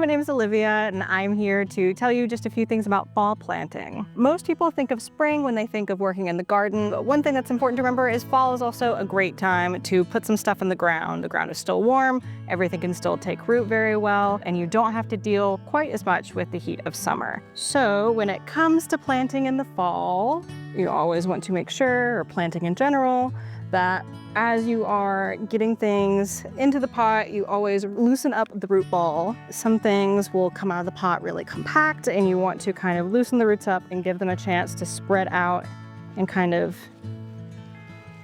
name is Olivia, and I'm here to tell you just a few things about fall planting. Most people think of spring when they think of working in the garden, but one thing that's important to remember is fall is also a great time to put some stuff in the ground. The ground is still warm, everything can still take root very well, and you don't have to deal quite as much with the heat of summer. So when it comes to planting in the fall, you always want to make sure, or planting in general, that as you are getting things into the pot, you always loosen up the root ball. Some things will come out of the pot really compact, and you want to kind of loosen the roots up and give them a chance to spread out and kind of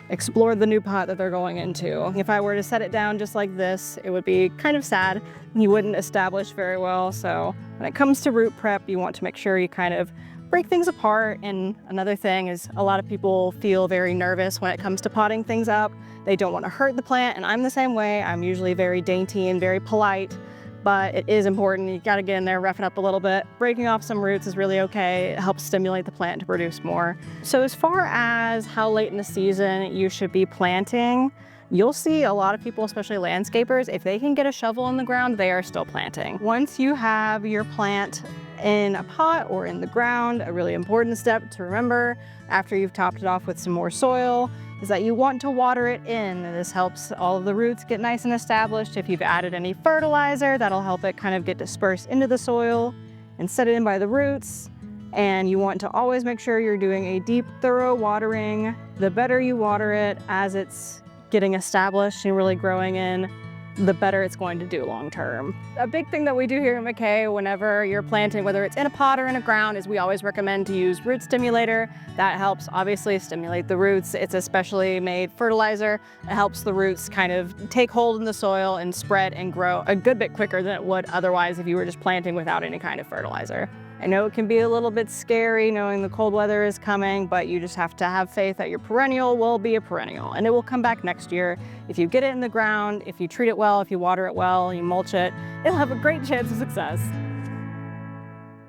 explore the new pot that they're going into. If I were to set it down just like this, it would be kind of sad. You wouldn't establish very well. So when it comes to root prep, you want to make sure you kind of break things apart. And another thing is a lot of people feel very nervous when it comes to potting things up. They don't want to hurt the plant, and I'm the same way. I'm usually very dainty and very polite, but it is important. You got to get in there, rough it up a little bit. Breaking off some roots is really okay. It helps stimulate the plant to produce more. So as far as how late in the season you should be planting, you'll see a lot of people, especially landscapers, if they can get a shovel in the ground, they are still planting. Once you have your plant in a pot or in the ground, a really important step to remember after you've topped it off with some more soil is that you want to water it in. This helps all of the roots get nice and established. If you've added any fertilizer, that'll help it kind of get dispersed into the soil and set it in by the roots. And you want to always make sure you're doing a deep, thorough watering. The better you water it as it's getting established and really growing in, the better it's going to do long term. A big thing that we do here at McKay whenever you're planting, whether it's in a pot or in a ground, is we always recommend to use root stimulator. That helps obviously stimulate the roots. It's a specially made fertilizer. It helps the roots kind of take hold in the soil and spread and grow a good bit quicker than it would otherwise if you were just planting without any kind of fertilizer. I know it can be a little bit scary knowing the cold weather is coming, but you just have to have faith that your perennial will be a perennial and it will come back next year. If you get it in the ground, if you treat it well, if you water it well, you mulch it, it'll have a great chance of success.